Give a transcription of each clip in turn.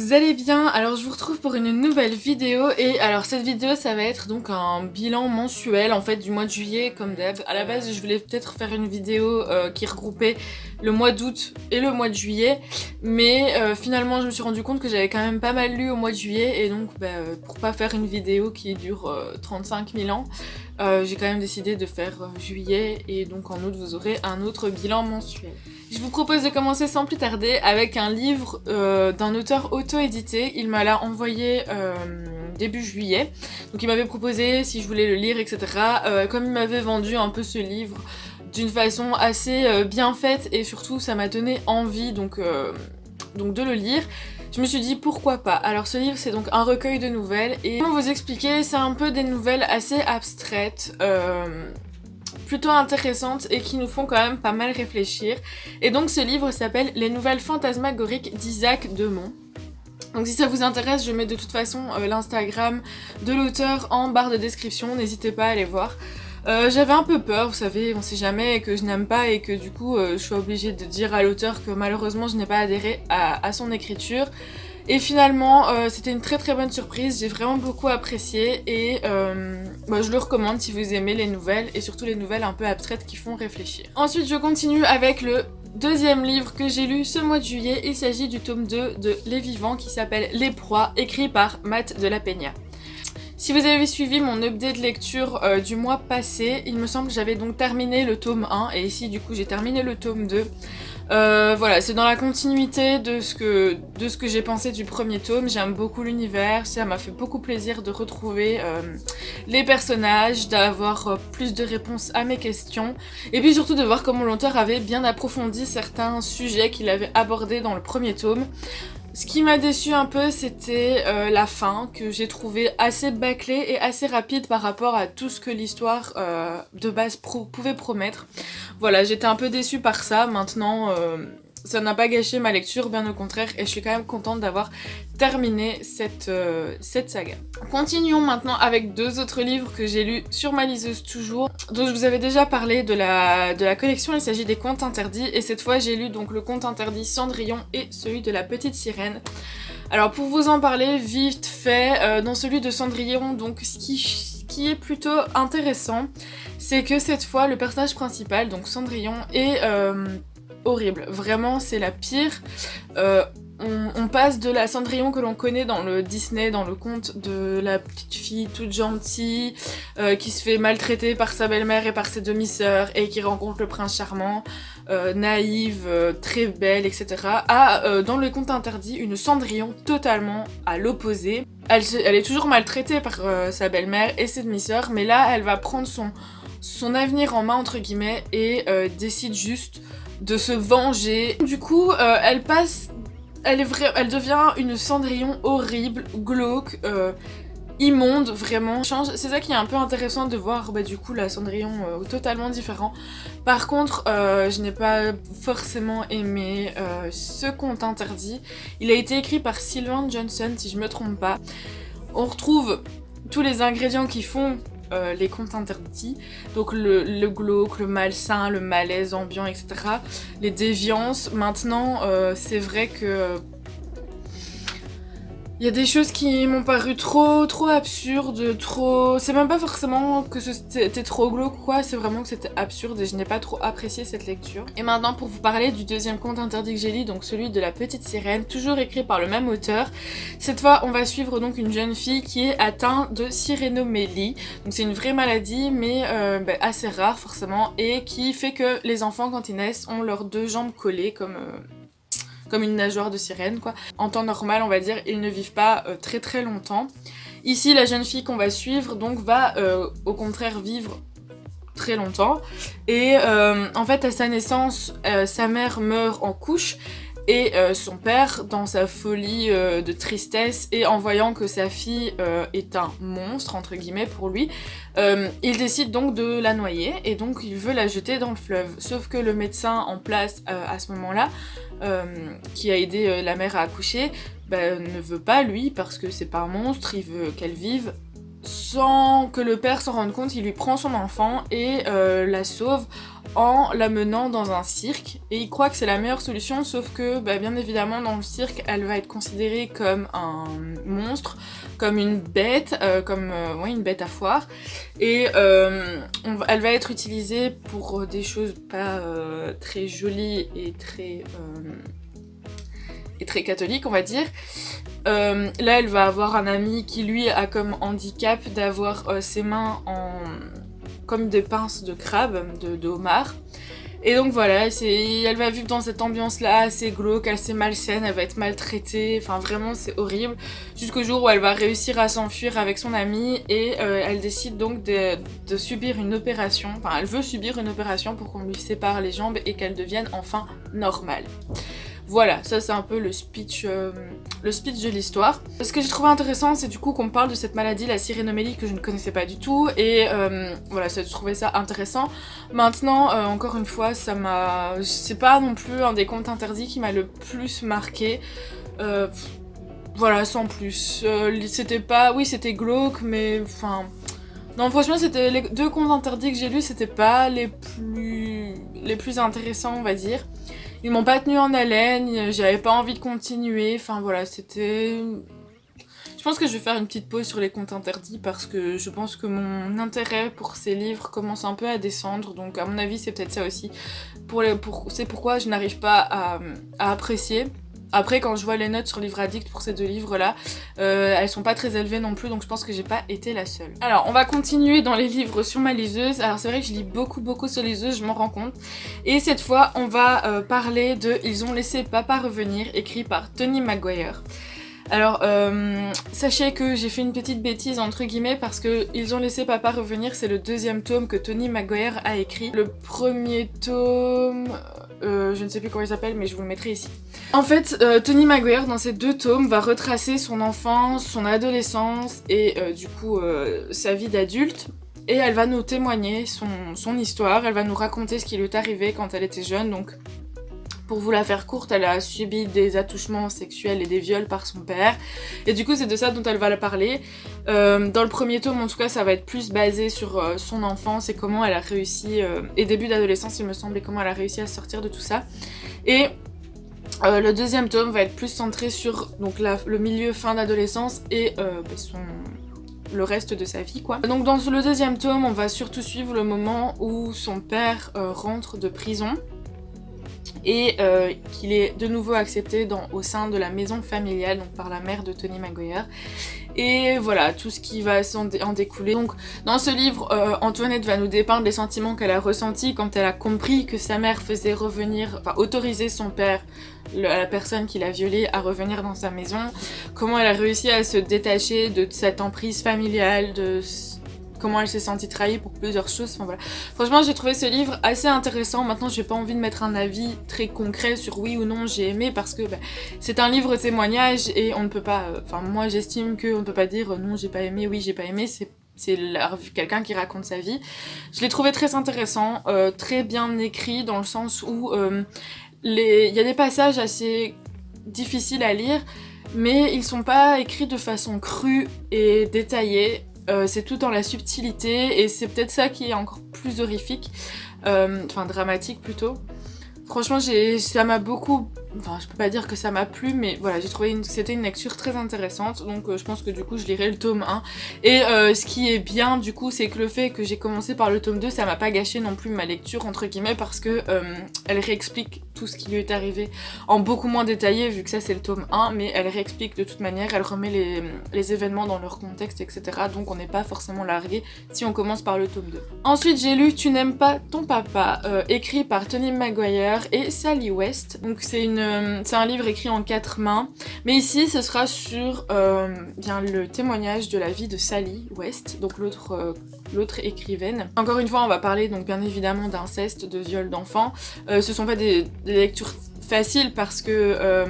vous allez bien? Alors je vous retrouve pour une nouvelle vidéo et alors cette vidéo ça va être donc un bilan mensuel en fait du mois de juillet comme d'hab. À la base je voulais peut-être faire une vidéo qui regroupait le mois d'août et le mois de juillet mais finalement je me suis rendu compte que j'avais quand même pas mal lu au mois de juillet et donc pour pas faire une vidéo qui dure 35 000 ans j'ai quand même décidé de faire juillet et donc en août vous aurez un autre bilan mensuel. Je vous propose de commencer sans plus tarder avec un livre d'un auteur auto-édité. Il m'a l'a envoyé début juillet. Donc il m'avait proposé si je voulais le lire, etc. Comme il m'avait vendu un peu ce livre d'une façon assez bien faite et surtout ça m'a donné envie donc de le lire. Je me suis dit pourquoi pas. Alors ce livre c'est donc un recueil de nouvelles et pour vous expliquer c'est un peu des nouvelles assez abstraites. Plutôt intéressantes et qui nous font quand même pas mal réfléchir. Et donc ce livre s'appelle Les Nouvelles Fantasmagoriques d'Isaac Demont. Donc si ça vous intéresse, je mets de toute façon l'Instagram de l'auteur en barre de description, n'hésitez pas à aller voir. J'avais un peu peur, vous savez, on sait jamais, et que je n'aime pas et que du coup je suis obligée de dire à l'auteur que malheureusement je n'ai pas adhéré à son écriture. Et finalement, c'était une très très bonne surprise, j'ai vraiment beaucoup apprécié et je le recommande si vous aimez les nouvelles et surtout les nouvelles un peu abstraites qui font réfléchir. Ensuite, je continue avec le deuxième livre que j'ai lu ce mois de juillet. Il s'agit du tome 2 de Les Vivants qui s'appelle Les Proies, écrit par Matt de la Peña. Si vous avez suivi mon update de lecture du mois passé, il me semble que j'avais donc terminé le tome 1 et ici du coup j'ai terminé le tome 2. Voilà, c'est dans la continuité de ce que j'ai pensé du premier tome. J'aime beaucoup l'univers, ça m'a fait beaucoup plaisir de retrouver les personnages, d'avoir plus de réponses à mes questions et puis surtout de voir comment l'auteur avait bien approfondi certains sujets qu'il avait abordés dans le premier tome. Ce qui m'a déçu un peu, c'était la fin, que j'ai trouvé assez bâclée et assez rapide par rapport à tout ce que l'histoire de base pouvait promettre. Voilà, j'étais un peu déçue par ça. Maintenant, ça n'a pas gâché ma lecture, bien au contraire, et je suis quand même contente d'avoir terminé cette saga. Continuons maintenant avec deux autres livres que j'ai lus sur ma liseuse toujours, dont je vous avais déjà parlé de la collection. Il s'agit des Contes Interdits, et cette fois j'ai lu donc le Conte Interdit Cendrillon et celui de la Petite Sirène. Alors pour vous en parler vite fait, dans celui de Cendrillon, donc ce qui est plutôt intéressant, c'est que cette fois le personnage principal, donc Cendrillon, est horrible. Vraiment, c'est la pire. On passe de la Cendrillon que l'on connaît dans le Disney, dans le conte de la petite fille toute gentille, qui se fait maltraiter par sa belle-mère et par ses demi-sœurs, et qui rencontre le prince charmant, naïve, très belle, etc. à, dans le conte interdit, une Cendrillon totalement à l'opposé. Elle est toujours maltraitée par sa belle-mère et ses demi-sœurs, mais là, elle va prendre son avenir en main, entre guillemets, et décide juste de se venger. Du coup, elle devient une Cendrillon horrible, glauque, immonde, vraiment. C'est ça qui est un peu intéressant de voir du coup la Cendrillon totalement différent. Par contre, je n'ai pas forcément aimé ce conte interdit. Il a été écrit par Sylvain Johnson, si je me trompe pas. On retrouve tous les ingrédients qui font les contes interdits, donc le glauque, le malsain, le malaise ambiant, etc. Les déviances. Maintenant, c'est vrai que il y a des choses qui m'ont paru trop absurdes, trop... C'est même pas forcément que c'était trop glauque quoi, c'est vraiment que c'était absurde et je n'ai pas trop apprécié cette lecture. Et maintenant pour vous parler du deuxième conte interdit que j'ai lu, donc celui de la Petite Sirène, toujours écrit par le même auteur. Cette fois on va suivre donc une jeune fille qui est atteinte de sirénomélie, donc c'est une vraie maladie mais assez rare forcément, et qui fait que les enfants quand ils naissent ont leurs deux jambes collées comme une nageoire de sirène quoi. En temps normal on va dire, ils ne vivent pas très longtemps. Ici la jeune fille qu'on va suivre donc va au contraire vivre très longtemps et en fait à sa naissance sa mère meurt en couche et son père, dans sa folie de tristesse et en voyant que sa fille est un monstre entre guillemets pour lui, il décide donc de la noyer et donc il veut la jeter dans le fleuve. Sauf que le médecin en place à ce moment-là, qui a aidé la mère à accoucher, ne veut pas lui parce que c'est pas un monstre, il veut qu'elle vive sans que le père s'en rende compte, il lui prend son enfant et la sauve en la menant dans un cirque. Et il croit que c'est la meilleure solution, sauf que bien évidemment dans le cirque, elle va être considérée comme un monstre, comme une bête, une bête à foire. Et elle va être utilisée pour des choses pas très jolies et très catholiques, on va dire. Là, elle va avoir un ami qui lui a comme handicap d'avoir ses mains comme des pinces de crabe, de homard. Et donc voilà, elle va vivre dans cette ambiance-là assez glauque, assez malsaine, elle va être maltraitée, enfin vraiment c'est horrible. Jusqu'au jour où elle va réussir à s'enfuir avec son ami et elle décide donc de subir une opération, enfin elle veut subir une opération pour qu'on lui sépare les jambes et qu'elle devienne enfin normale. Voilà, ça c'est un peu le speech de l'histoire. Ce que j'ai trouvé intéressant, c'est du coup qu'on parle de cette maladie, la sirénomélie, que je ne connaissais pas du tout, et voilà, je trouvais ça intéressant. Maintenant, encore une fois, c'est pas non plus un des contes interdits qui m'a le plus marqué. Voilà, sans plus. C'était glauque, mais enfin... Non, franchement, c'était les 2 contes interdits que j'ai lus, c'était pas les plus intéressants, on va dire. Ils m'ont pas tenu en haleine, j'avais pas envie de continuer, enfin voilà, c'était... Je pense que je vais faire une petite pause sur les contes interdits parce que je pense que mon intérêt pour ces livres commence un peu à descendre, donc à mon avis c'est peut-être ça aussi. C'est pourquoi je n'arrive pas à apprécier. Après, quand je vois les notes sur Livre Addict pour ces 2 livres-là, elles sont pas très élevées non plus, donc je pense que j'ai pas été la seule. Alors, on va continuer dans les livres sur ma liseuse. Alors, c'est vrai que je lis beaucoup sur liseuse, je m'en rends compte. Et cette fois, on va parler de Ils ont laissé papa revenir, écrit par Tony Maguire. Alors, sachez que j'ai fait une petite bêtise entre guillemets parce que Ils ont laissé papa revenir, c'est le 2e tome que Tony Maguire a écrit. Le premier tome, je ne sais plus comment il s'appelle, mais je vous le mettrai ici. En fait, Tony Maguire, dans ces 2 tomes, va retracer son enfance, son adolescence et du coup sa vie d'adulte. Et elle va nous témoigner son histoire, elle va nous raconter ce qui lui est arrivé quand elle était jeune, donc... Pour vous la faire courte, elle a subi des attouchements sexuels et des viols par son père. Et du coup, c'est de ça dont elle va parler. Dans le premier tome, en tout cas, ça va être plus basé sur son enfance et comment elle a réussi, et début d'adolescence, il me semble, et comment elle a réussi à sortir de tout ça. Et le 2e tome va être plus centré sur donc, le milieu fin d'adolescence et le reste de sa vie, quoi. Donc dans le 2e tome, on va surtout suivre le moment où son père rentre de prison. Et qu'il est de nouveau accepté au sein de la maison familiale, donc par la mère de Tony Maguire. Et voilà, tout ce qui va en découler. Donc dans ce livre, Antoinette va nous dépeindre les sentiments qu'elle a ressentis quand elle a compris que sa mère faisait autoriser son père, la personne qui l'a violée, à revenir dans sa maison. Comment elle a réussi à se détacher de cette emprise familiale, comment elle s'est sentie trahie pour plusieurs choses, enfin voilà. Franchement, j'ai trouvé ce livre assez intéressant. Maintenant, j'ai pas envie de mettre un avis très concret sur oui ou non j'ai aimé parce que c'est un livre témoignage et on ne peut pas... moi, j'estime qu'on ne peut pas dire non, j'ai pas aimé, oui, j'ai pas aimé, c'est quelqu'un qui raconte sa vie. Je l'ai trouvé très intéressant, très bien écrit dans le sens où il y a des passages assez difficiles à lire, mais ils sont pas écrits de façon crue et détaillée. C'est tout dans la subtilité et c'est peut-être ça qui est encore plus horrifique, dramatique plutôt. Franchement, ça m'a beaucoup... je peux pas dire que ça m'a plu, mais voilà, j'ai trouvé que c'était une lecture très intéressante, donc je pense que du coup je lirai le tome 1. Et ce qui est bien du coup, c'est que le fait que j'ai commencé par le tome 2, ça m'a pas gâché non plus ma lecture, entre guillemets, parce que elle réexplique tout ce qui lui est arrivé en beaucoup moins détaillé, vu que ça c'est le tome 1, mais elle réexplique de toute manière, elle remet les événements dans leur contexte, etc. Donc on n'est pas forcément largué si on commence par le tome 2. Ensuite, j'ai lu Tu n'aimes pas ton papa, écrit par Tony Maguire et Sally West. Donc c'est un livre écrit en 4 mains, mais ici ce sera sur le témoignage de la vie de Sally West, donc l'autre écrivaine. Encore une fois, on va parler donc bien évidemment d'inceste, de viol d'enfants. Ce sont pas des lectures faciles parce que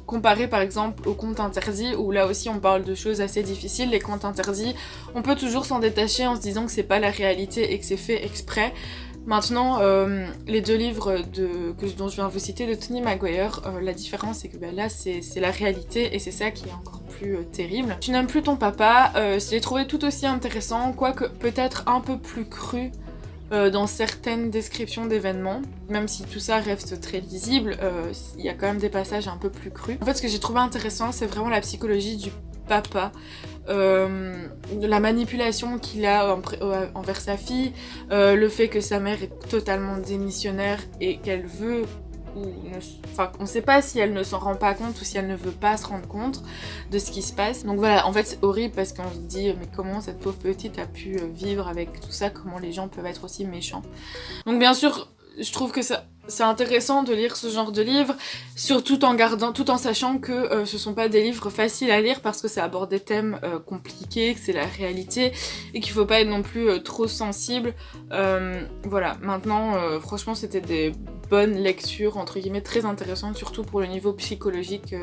comparé par exemple aux contes interdits où là aussi on parle de choses assez difficiles, les contes interdits, on peut toujours s'en détacher en se disant que c'est pas la réalité et que c'est fait exprès. Maintenant, les deux livres dont je viens de vous citer de Tony Maguire, la différence c'est que là c'est la réalité et c'est ça qui est encore plus terrible. Tu n'aimes plus ton papa, je l'ai trouvé tout aussi intéressant, quoique peut-être un peu plus cru dans certaines descriptions d'événements, même si tout ça reste très lisible, il y a quand même des passages un peu plus crus. En fait, ce que j'ai trouvé intéressant, c'est vraiment la psychologie du papa, la manipulation qu'il a envers sa fille, le fait que sa mère est totalement démissionnaire et qu'elle veut enfin, on sait pas si elle ne s'en rend pas compte ou si elle ne veut pas se rendre compte de ce qui se passe. Donc voilà, en fait c'est horrible parce qu'on se dit mais comment cette pauvre petite a pu vivre avec tout ça, comment les gens peuvent être aussi méchants. Donc bien sûr, je trouve que c'est intéressant de lire ce genre de livres, surtout tout en sachant que ce sont pas des livres faciles à lire parce que ça aborde des thèmes compliqués, que c'est la réalité et qu'il faut pas être non plus trop sensible. Voilà, maintenant franchement c'était des bonnes lectures entre guillemets très intéressantes, surtout pour le niveau psychologique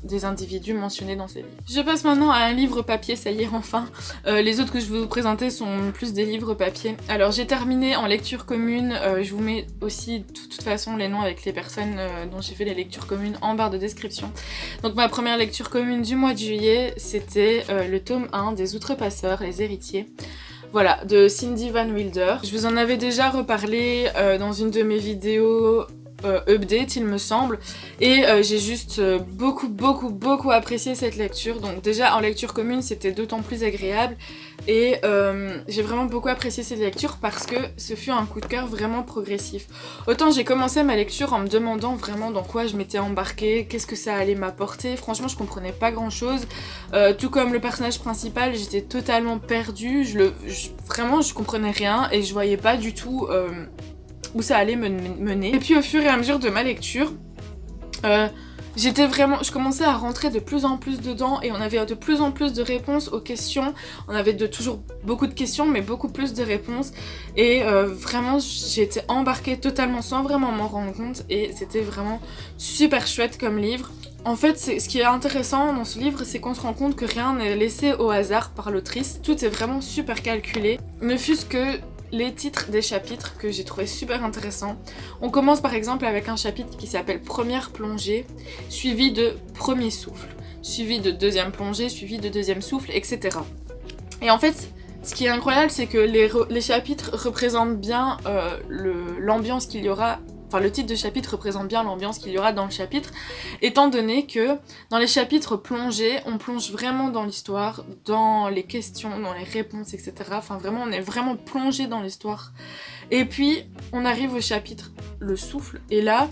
des individus mentionnés dans ces livres. Je passe maintenant à un livre papier, ça y est enfin. Les autres que je vais vous présenter sont plus des livres papier. Alors j'ai terminé en lecture commune, je vous mets aussi de toute façon les noms avec les personnes dont j'ai fait les lectures communes en barre de description. Donc ma première lecture commune du mois de juillet, c'était le tome 1 des Outrepasseurs, les héritiers. Voilà, de Cindy Van Wilder. Je vous en avais déjà reparlé dans une de mes vidéos update il me semble, et j'ai juste beaucoup apprécié cette lecture. Donc déjà en lecture commune c'était d'autant plus agréable et j'ai vraiment beaucoup apprécié cette lecture parce que ce fut un coup de cœur vraiment progressif. Autant j'ai commencé ma lecture en me demandant vraiment dans quoi je m'étais embarquée, qu'est-ce que ça allait m'apporter, franchement je comprenais pas grand chose, tout comme le personnage principal j'étais totalement perdue, vraiment je comprenais rien et je voyais pas du tout où ça allait me mener. Et puis au fur et à mesure de ma lecture, je commençais à rentrer de plus en plus dedans et on avait de plus en plus de réponses aux questions. On avait toujours beaucoup de questions mais beaucoup plus de réponses et vraiment j'étais embarquée totalement sans vraiment m'en rendre compte et c'était vraiment super chouette comme livre. En fait, ce qui est intéressant dans ce livre, c'est qu'on se rend compte que rien n'est laissé au hasard par l'autrice. Tout est vraiment super calculé, ne fût-ce que les titres des chapitres que j'ai trouvé super intéressants. On commence par exemple avec un chapitre qui s'appelle Première plongée, suivi de Premier souffle, suivi de Deuxième plongée, suivi de Deuxième souffle, etc. Et en fait, ce qui est incroyable, c'est que les chapitres représentent bien l'ambiance qu'il y aura. Enfin, le titre de chapitre représente bien l'ambiance qu'il y aura dans le chapitre, étant donné que dans les chapitres plongés, on plonge vraiment dans l'histoire, dans les questions, dans les réponses, etc. Enfin, vraiment, on est vraiment plongé dans l'histoire. Et puis, on arrive au chapitre Le souffle, et là,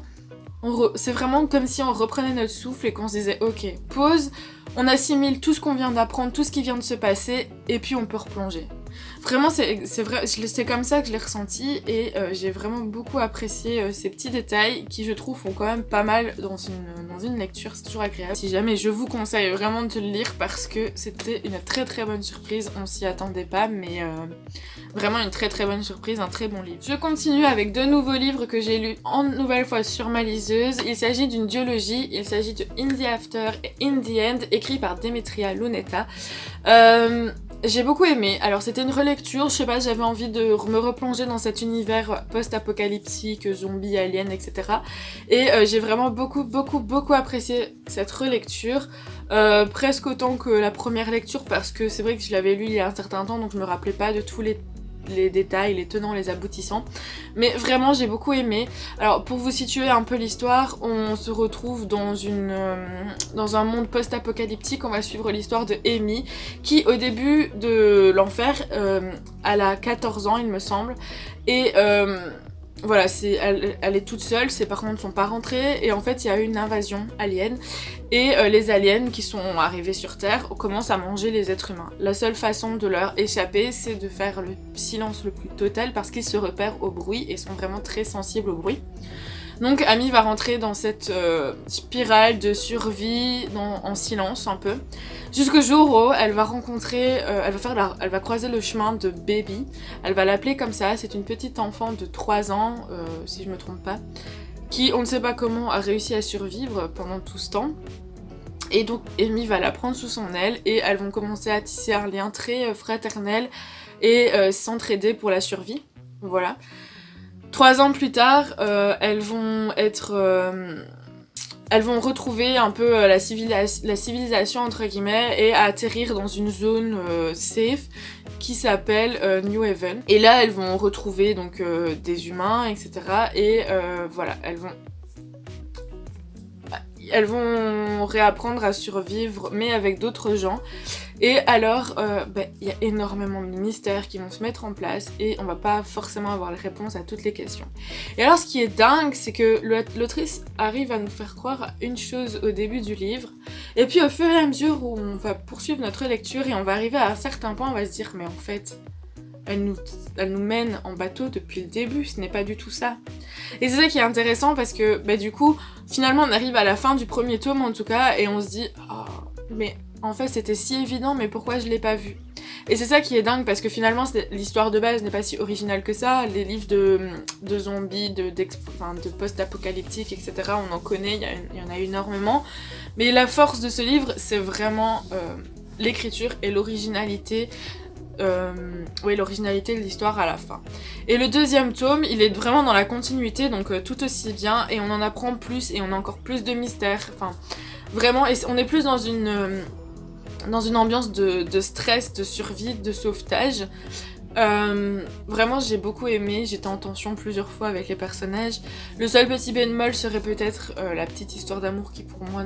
c'est vraiment comme si on reprenait notre souffle et qu'on se disait « Ok, pause, on assimile tout ce qu'on vient d'apprendre, tout ce qui vient de se passer, et puis on peut replonger. » Vraiment, c'est comme ça que je l'ai ressenti et j'ai vraiment beaucoup apprécié ces petits détails qui, je trouve, font quand même pas mal dans une lecture, c'est toujours agréable. Si jamais, je vous conseille vraiment de le lire parce que c'était une très bonne surprise, on s'y attendait pas, mais vraiment une très bonne surprise, un très bon livre. Je continue avec deux nouveaux livres que j'ai lus en nouvelle fois sur ma liseuse. Il s'agit d'une duologie, il s'agit de In the After et In the End, écrit par Demetria Luneta. J'ai beaucoup aimé. Alors c'était une relecture, je sais pas, j'avais envie de me replonger dans cet univers post-apocalyptique, zombies, aliens, etc. Et j'ai vraiment beaucoup apprécié cette relecture, presque autant que la première lecture parce que c'est vrai que je l'avais lu il y a un certain temps donc je me rappelais pas de tous les détails, les tenants, les aboutissants. Mais vraiment, j'ai beaucoup aimé. Alors, pour vous situer un peu l'histoire, on se retrouve dans un monde post-apocalyptique. On va suivre l'histoire de Amy, qui, au début de l'enfer, elle a 14 ans, il me semble. Et voilà, elle est toute seule, ses parents ne sont pas rentrés, et en fait, il y a eu une invasion alien. Et les aliens qui sont arrivés sur Terre commencent à manger les êtres humains. La seule façon de leur échapper, c'est de faire le silence le plus total parce qu'ils se repèrent au bruit et sont vraiment très sensibles au bruit. Donc Amy va rentrer dans cette spirale de survie en silence un peu, jusqu'au jour où elle va rencontrer, elle va croiser le chemin de Baby. Elle va l'appeler comme ça, c'est une petite enfant de 3 ans, si je me trompe pas, qui, on ne sait pas comment, a réussi à survivre pendant tout ce temps. Et donc Amy va la prendre sous son aile et elles vont commencer à tisser un lien très fraternel et s'entraider pour la survie. Voilà. 3 ans plus tard, elles vont retrouver un peu la civilisation entre guillemets et atterrir dans une zone safe qui s'appelle New Haven. Et là elles vont retrouver donc des humains, etc. Et voilà, elles vont réapprendre à survivre mais avec d'autres gens. Et alors, il y a énormément de mystères qui vont se mettre en place et on va pas forcément avoir les réponses à toutes les questions. Et alors ce qui est dingue, c'est que l'autrice arrive à nous faire croire à une chose au début du livre, et puis au fur et à mesure où on va poursuivre notre lecture et on va arriver à un certain point, on va se dire mais en fait, elle nous mène en bateau depuis le début, ce n'est pas du tout ça. Et c'est ça qui est intéressant parce que du coup, finalement on arrive à la fin du premier tome en tout cas, et on se dit oh, mais en fait c'était si évident, mais pourquoi je l'ai pas vu? Et c'est ça qui est dingue parce que finalement l'histoire de base n'est pas si originale que ça. Les livres de zombies, de post-apocalyptique, etc. on en connaît, il y en a énormément. Mais la force de ce livre c'est vraiment l'écriture et l'originalité. L'originalité de l'histoire à la fin. Et le deuxième tome, il est vraiment dans la continuité, donc tout aussi bien, et on en apprend plus, et on a encore plus de mystères, enfin, vraiment, et on est plus dans une ambiance de stress, de survie, de sauvetage. Vraiment j'ai beaucoup aimé, j'étais en tension plusieurs fois avec les personnages. Le seul petit bémol serait peut-être la petite histoire d'amour qui pour moi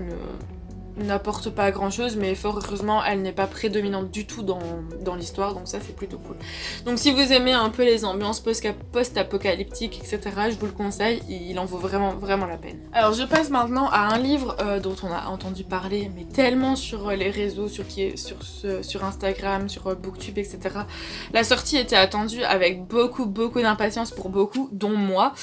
n'apporte pas grand chose, mais fort heureusement elle n'est pas prédominante du tout dans l'histoire, donc ça c'est plutôt cool. Donc si vous aimez un peu les ambiances post-apocalyptiques, etc., je vous le conseille, il en vaut vraiment vraiment la peine. Alors je passe maintenant à un livre dont on a entendu parler, mais tellement sur les réseaux, sur Instagram, sur Booktube, etc. La sortie était attendue avec beaucoup d'impatience pour beaucoup, dont moi.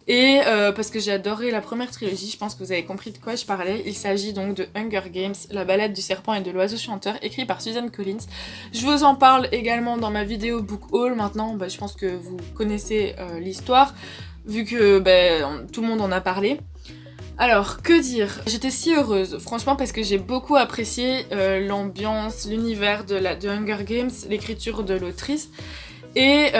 Et parce que j'ai adoré la première trilogie, je pense que vous avez compris de quoi je parlais. Il s'agit donc de Hunger Games, la balade du serpent et de l'oiseau chanteur, écrit par Suzanne Collins. Je vous en parle également dans ma vidéo book haul. Maintenant, je pense que vous connaissez l'histoire, vu que tout le monde en a parlé. Alors, que dire? J'étais si heureuse, franchement, parce que j'ai beaucoup apprécié l'ambiance, l'univers de Hunger Games, l'écriture de l'autrice. Et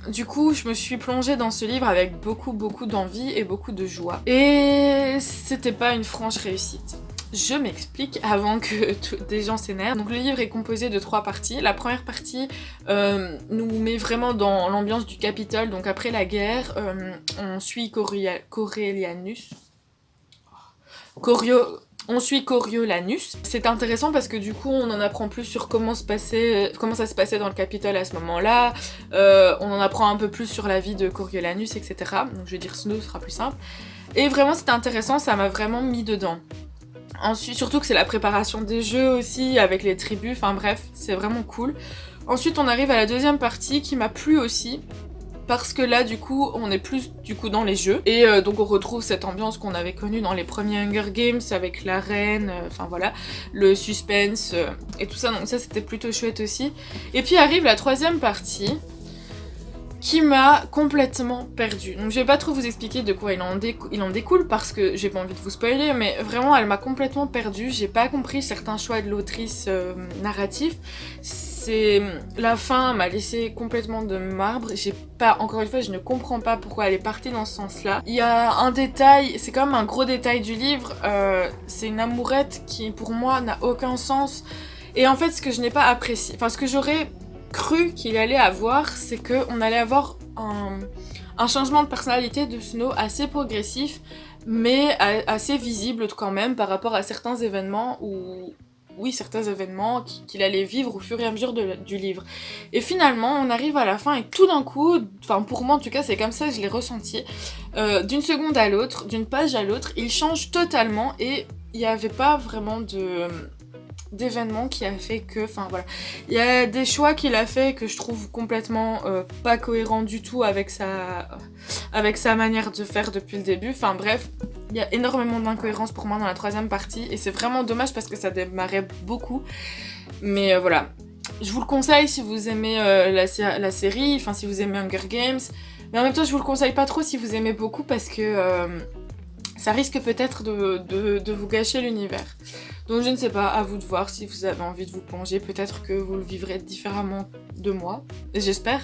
du coup, je me suis plongée dans ce livre avec beaucoup d'envie et beaucoup de joie. Et c'était pas une franche réussite. Je m'explique avant que des gens s'énervent. Donc le livre est composé de 3 parties. La première partie nous met vraiment dans l'ambiance du Capitole. Donc après la guerre, on suit Coriolanus. On suit Coriolanus. C'est intéressant parce que du coup on en apprend plus sur comment ça se passait dans le Capitole à ce moment-là. On en apprend un peu plus sur la vie de Coriolanus, etc. Donc je vais dire Snow, ce sera plus simple. Et vraiment c'était intéressant, ça m'a vraiment mis dedans. Ensuite, surtout que c'est la préparation des jeux aussi, avec les tribus, enfin bref, c'est vraiment cool. Ensuite on arrive à la deuxième partie qui m'a plu aussi. Parce que là du coup on est plus dans les jeux et donc on retrouve cette ambiance qu'on avait connue dans les premiers Hunger Games avec l'arène, enfin voilà, le suspense et tout ça, donc ça c'était plutôt chouette aussi. Et puis arrive la troisième partie qui m'a complètement perdue. Donc je vais pas trop vous expliquer de quoi il en découle parce que j'ai pas envie de vous spoiler, mais vraiment elle m'a complètement perdue, j'ai pas compris certains choix de l'autrice narratifs. La fin m'a laissé complètement de marbre, encore une fois je ne comprends pas pourquoi elle est partie dans ce sens-là. Il y a un détail, c'est quand même un gros détail du livre, c'est une amourette qui pour moi n'a aucun sens. Et en fait ce que je n'ai pas apprécié, enfin ce que j'aurais cru qu'il allait avoir, c'est qu'on allait avoir un changement de personnalité de Snow assez progressif, mais assez visible quand même par rapport à certains événements qu'il allait vivre au fur et à mesure du livre. Et finalement, on arrive à la fin et tout d'un coup, enfin pour moi en tout cas c'est comme ça que je l'ai ressenti, d'une seconde à l'autre, d'une page à l'autre, il change totalement et il n'y avait pas vraiment d'événements qui a fait que, enfin voilà, il y a des choix qu'il a fait que je trouve complètement pas cohérents du tout avec sa manière de faire depuis le début, enfin bref, il y a énormément d'incohérences pour moi dans la troisième partie et c'est vraiment dommage parce que ça démarrait beaucoup, mais voilà, je vous le conseille si vous aimez la série, enfin si vous aimez Hunger Games, mais en même temps je vous le conseille pas trop si vous aimez beaucoup parce que ça risque peut-être de vous gâcher l'univers. Donc je ne sais pas, à vous de voir si vous avez envie de vous plonger, peut-être que vous le vivrez différemment de moi, j'espère.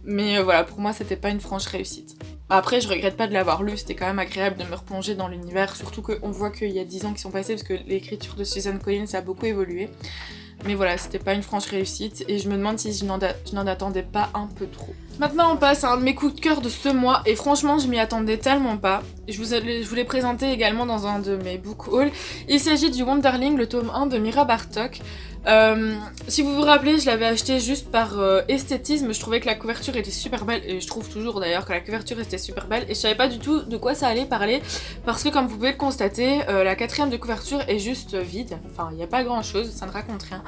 Mais voilà, pour moi c'était pas une franche réussite. Après je regrette pas de l'avoir lu, c'était quand même agréable de me replonger dans l'univers, surtout qu'on voit qu'il y a 10 ans qui sont passés parce que l'écriture de Susan Collins a beaucoup évolué. Mais voilà, c'était pas une franche réussite et je me demande si je n'en attendais pas un peu trop. Maintenant on passe à un de mes coups de cœur de ce mois et franchement je m'y attendais tellement pas. Je vous l'ai présenté également dans un de mes book hauls. Il s'agit du Wonderling, le tome 1 de Mira Bartók. Si vous vous rappelez, je l'avais acheté juste par esthétisme, je trouvais que la couverture était super belle et je trouve toujours d'ailleurs que la couverture était super belle et je savais pas du tout de quoi ça allait parler parce que comme vous pouvez le constater, la quatrième de couverture est juste vide, enfin il n'y a pas grand chose, ça ne raconte rien.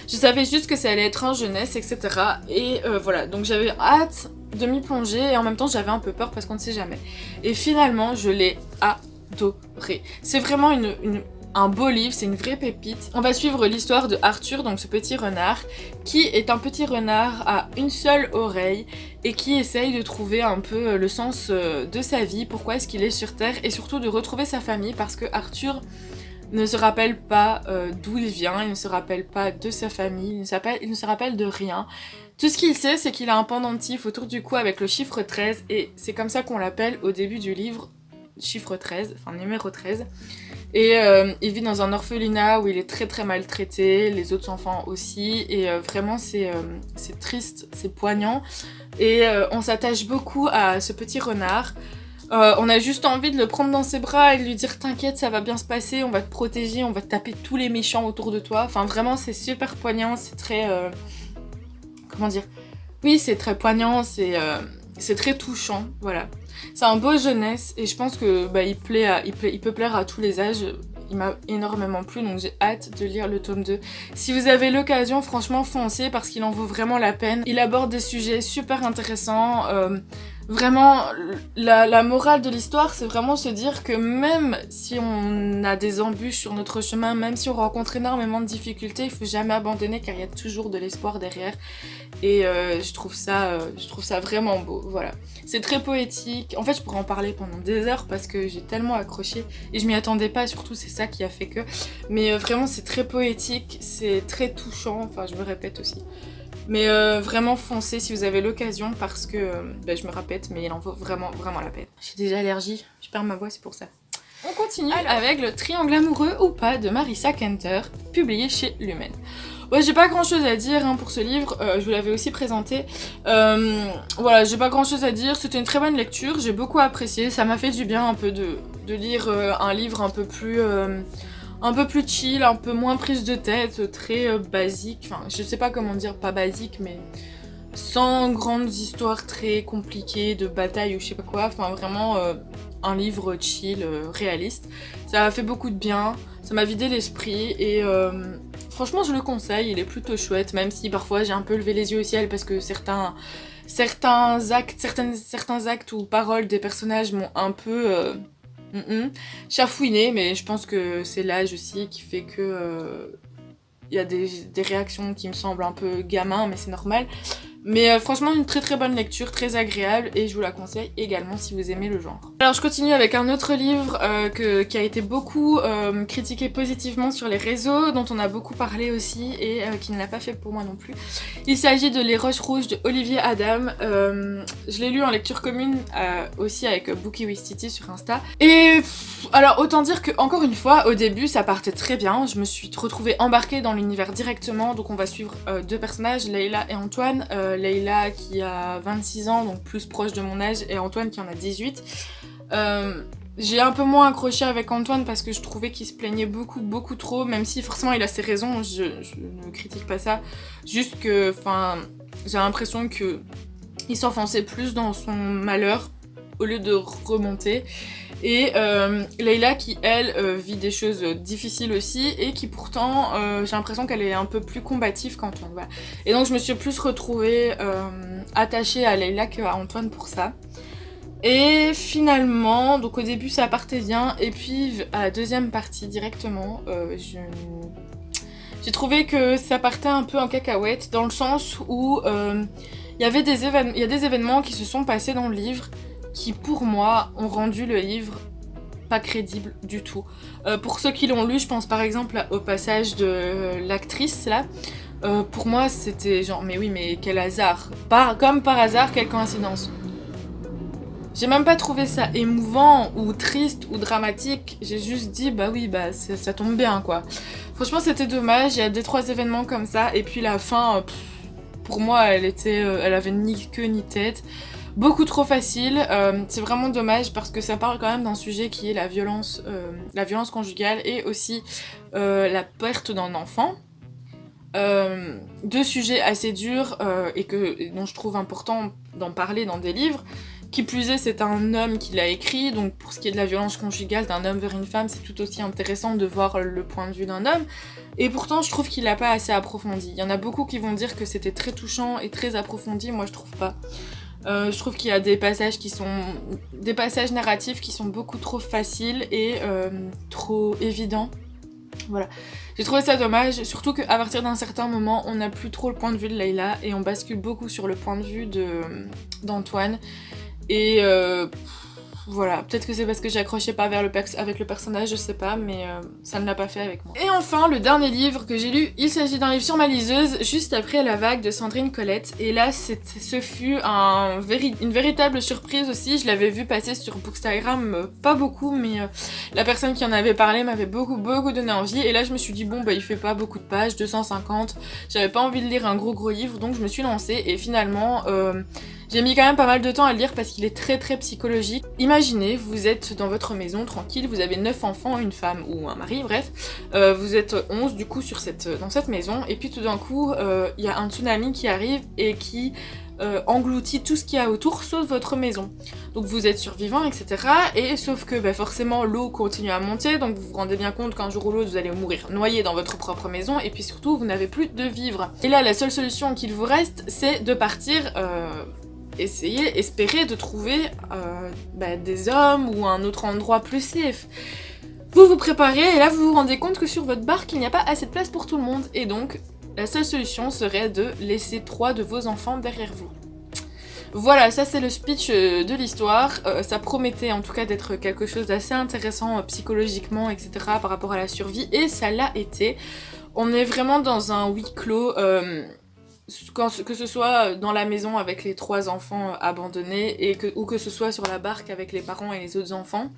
Je savais juste que ça allait être en jeunesse, etc. Et voilà, donc j'avais hâte de m'y plonger et en même temps j'avais un peu peur parce qu'on ne sait jamais. Et finalement je l'ai adoré. C'est vraiment un beau livre, c'est une vraie pépite. On va suivre l'histoire de Arthur, donc ce petit renard, qui est un petit renard à une seule oreille et qui essaye de trouver un peu le sens de sa vie, pourquoi est-ce qu'il est sur Terre et surtout de retrouver sa famille parce que Arthur ne se rappelle pas d'où il vient, il ne se rappelle pas de sa famille, il ne se rappelle de rien. Tout ce qu'il sait, c'est qu'il a un pendentif autour du cou avec le chiffre 13 et c'est comme ça qu'on l'appelle au début du livre, chiffre 13, enfin numéro 13. Et il vit dans un orphelinat où il est très très maltraité, les autres enfants aussi, et vraiment c'est triste, c'est poignant. Et on s'attache beaucoup à ce petit renard. On a juste envie de le prendre dans ses bras et de lui dire t'inquiète, ça va bien se passer, on va te protéger, on va te taper tous les méchants autour de toi. Enfin vraiment c'est super poignant, c'est très... comment dire? Oui, c'est très poignant, c'est très touchant, voilà. C'est un beau jeunesse et je pense que il peut plaire à tous les âges. Il m'a énormément plu donc j'ai hâte de lire le tome 2. Si vous avez l'occasion, franchement foncez parce qu'il en vaut vraiment la peine. Il aborde des sujets super intéressants. Vraiment, la morale de l'histoire, c'est vraiment se dire que même si on a des embûches sur notre chemin, même si on rencontre énormément de difficultés, il faut jamais abandonner car il y a toujours de l'espoir derrière. Et je trouve ça vraiment beau, voilà. C'est très poétique. En fait, je pourrais en parler pendant des heures parce que j'ai tellement accroché et je m'y attendais pas, surtout c'est ça qui a fait que. Mais vraiment, c'est très poétique, c'est très touchant, enfin je me répète aussi. Mais vraiment foncez si vous avez l'occasion parce que, je me répète, mais il en vaut vraiment, vraiment la peine. J'ai déjà allergie, je perds ma voix, c'est pour ça. On continue avec le triangle amoureux ou pas de Marissa Kenter, publié chez Lumen. Ouais, j'ai pas grand chose à dire pour ce livre, je vous l'avais aussi présenté. Voilà, j'ai pas grand chose à dire, c'était une très bonne lecture, j'ai beaucoup apprécié, ça m'a fait du bien un peu de lire un livre un peu plus chill, un peu moins prise de tête, très basique, enfin je sais pas comment dire, pas basique mais sans grandes histoires très compliquées de bataille ou je sais pas quoi, enfin vraiment un livre chill, réaliste. Ça m'a fait beaucoup de bien, ça m'a vidé l'esprit et franchement je le conseille, il est plutôt chouette même si parfois j'ai un peu levé les yeux au ciel parce que certains actes ou paroles des personnages m'ont un peu... chafouiné, mais je pense que c'est l'âge aussi qui fait que y a des réactions qui me semblent un peu gamin, mais c'est normal. Mais franchement, une très très bonne lecture, très agréable, et je vous la conseille également si vous aimez le genre. Alors je continue avec un autre livre qui a été beaucoup critiqué positivement sur les réseaux, dont on a beaucoup parlé aussi, et qui ne l'a pas fait pour moi non plus. Il s'agit de Les Roches Rouges de Olivier Adam. Je l'ai lu en lecture commune aussi avec Bookie Wistiti sur Insta. Et alors autant dire que, encore une fois, au début ça partait très bien, je me suis retrouvée embarquée dans l'univers directement, donc on va suivre deux personnages, Leïla et Antoine. Leïla qui a 26 ans, donc plus proche de mon âge, et Antoine qui en a 18. J'ai un peu moins accroché avec Antoine parce que je trouvais qu'il se plaignait beaucoup trop, même si forcément il a ses raisons, je ne critique pas ça, juste que, enfin, j'ai l'impression que il s'enfonçait plus dans son malheur au lieu de remonter. Et Leïla qui elle vit des choses difficiles aussi et qui pourtant j'ai l'impression qu'elle est un peu plus combative qu'Antoine, voilà. Et donc je me suis plus retrouvée attachée à Leïla qu'à Antoine pour ça. Et finalement, donc au début ça partait bien et puis à la deuxième partie directement j'ai trouvé que ça partait un peu en cacahuète dans le sens où il y a des événements qui se sont passés dans le livre qui pour moi ont rendu le livre pas crédible du tout. Pour ceux qui l'ont lu, je pense par exemple au passage de l'actrice là, Pour moi c'était genre mais oui mais quel hasard, comme par hasard, quelle coïncidence. J'ai même pas trouvé ça émouvant ou triste ou dramatique, j'ai juste dit bah oui bah ça tombe bien quoi. Franchement c'était dommage, il y a 2-3 événements comme ça et puis la fin pour moi elle avait ni queue ni tête. Beaucoup trop facile, c'est vraiment dommage parce que ça parle quand même d'un sujet qui est la violence conjugale et aussi la perte d'un enfant. Deux sujets assez durs et dont je trouve important d'en parler dans des livres. Qui plus est, c'est un homme qui l'a écrit, donc pour ce qui est de la violence conjugale d'un homme vers une femme, c'est tout aussi intéressant de voir le point de vue d'un homme. Et pourtant, je trouve qu'il l'a pas assez approfondi. Il y en a beaucoup qui vont dire que c'était très touchant et très approfondi, moi je trouve pas. Je trouve qu'il y a des passages narratifs qui sont beaucoup trop faciles et trop évidents. Voilà. J'ai trouvé ça dommage, surtout qu'à partir d'un certain moment, on n'a plus trop le point de vue de Layla et on bascule beaucoup sur le point de vue d'Antoine. Et voilà, peut-être que c'est parce que j'accrochais pas avec le personnage, je sais pas, mais ça ne l'a pas fait avec moi. Et enfin, le dernier livre que j'ai lu, il s'agit d'un livre sur ma liseuse, juste après La Vague de Sandrine Colette. Et là, ce fut une véritable surprise aussi. Je l'avais vu passer sur Bookstagram, pas beaucoup, mais la personne qui en avait parlé m'avait beaucoup donné envie. Et là, je me suis dit, bon, bah il fait pas beaucoup de pages, 250. J'avais pas envie de lire un gros livre, donc je me suis lancée. Et finalement... j'ai mis quand même pas mal de temps à le lire parce qu'il est très psychologique. Imaginez, vous êtes dans votre maison tranquille, vous avez 9 enfants, une femme ou un mari, bref. Vous êtes 11 du coup dans cette maison et puis tout d'un coup, il y a un tsunami qui arrive et qui engloutit tout ce qu'il y a autour sauf votre maison. Donc vous êtes survivant, etc. Et sauf que bah, forcément l'eau continue à monter, donc vous vous rendez bien compte qu'un jour ou l'autre vous allez mourir noyé dans votre propre maison et puis surtout vous n'avez plus de vivre. Et là la seule solution qu'il vous reste c'est de partir... espérer de trouver des hommes ou un autre endroit plus safe. Vous vous préparez et là vous vous rendez compte que sur votre barque il n'y a pas assez de place pour tout le monde et donc la seule solution serait de laisser 3 de vos enfants derrière vous. Voilà, ça c'est le speech de l'histoire, ça promettait en tout cas d'être quelque chose d'assez intéressant psychologiquement etc. par rapport à la survie et ça l'a été. On est vraiment dans un huis clos... que ce soit dans la maison avec les 3 enfants abandonnés ou que ce soit sur la barque avec les parents et les autres enfants.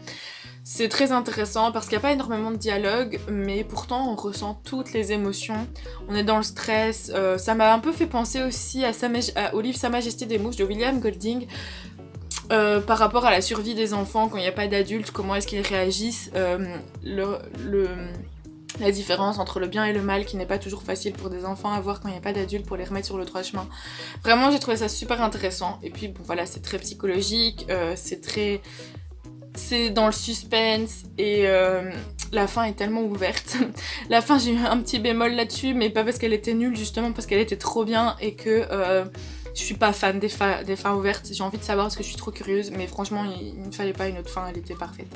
C'est très intéressant parce qu'il n'y a pas énormément de dialogue mais pourtant on ressent toutes les émotions, on est dans le stress, ça m'a un peu fait penser aussi au livre Sa Majesté des Mouches de William Golding par rapport à la survie des enfants quand il n'y a pas d'adultes, comment est-ce qu'ils réagissent, la différence entre le bien et le mal qui n'est pas toujours facile pour des enfants à voir quand il n'y a pas d'adultes pour les remettre sur le droit chemin. Vraiment j'ai trouvé ça super intéressant et puis bon voilà c'est très psychologique, c'est dans le suspense et la fin est tellement ouverte. La fin j'ai eu un petit bémol là-dessus mais pas parce qu'elle était nulle justement parce qu'elle était trop bien et que je suis pas fan des fins ouvertes, j'ai envie de savoir parce que je suis trop curieuse mais franchement il ne fallait pas une autre fin, elle était parfaite.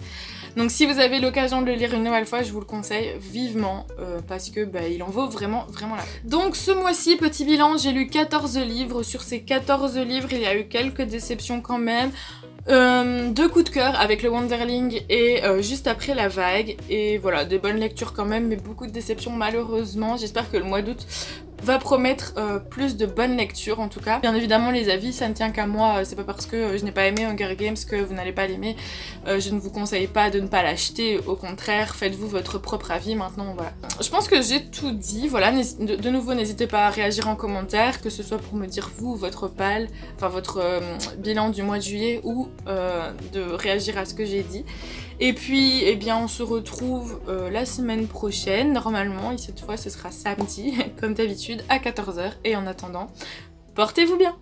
Donc si vous avez l'occasion de le lire une nouvelle fois, je vous le conseille vivement parce que il en vaut vraiment la peine. Donc ce mois-ci, petit bilan, j'ai lu 14 livres. Sur ces 14 livres, il y a eu quelques déceptions quand même. 2 coups de cœur avec le Wanderling et juste après La Vague. Et voilà, des bonnes lectures quand même, mais beaucoup de déceptions malheureusement. J'espère que le mois d'août va promettre plus de bonnes lectures en tout cas. Bien évidemment les avis ça ne tient qu'à moi, c'est pas parce que je n'ai pas aimé Hunger Games que vous n'allez pas l'aimer. Je ne vous conseille pas de ne pas l'acheter, au contraire faites-vous votre propre avis maintenant, voilà. Je pense que j'ai tout dit, voilà, de nouveau n'hésitez pas à réagir en commentaire, que ce soit pour me dire vous, votre bilan du mois de juillet ou de réagir à ce que j'ai dit. Et puis, eh bien, on se retrouve la semaine prochaine, normalement, et cette fois ce sera samedi, comme d'habitude, à 14 h. Et en attendant, portez-vous bien!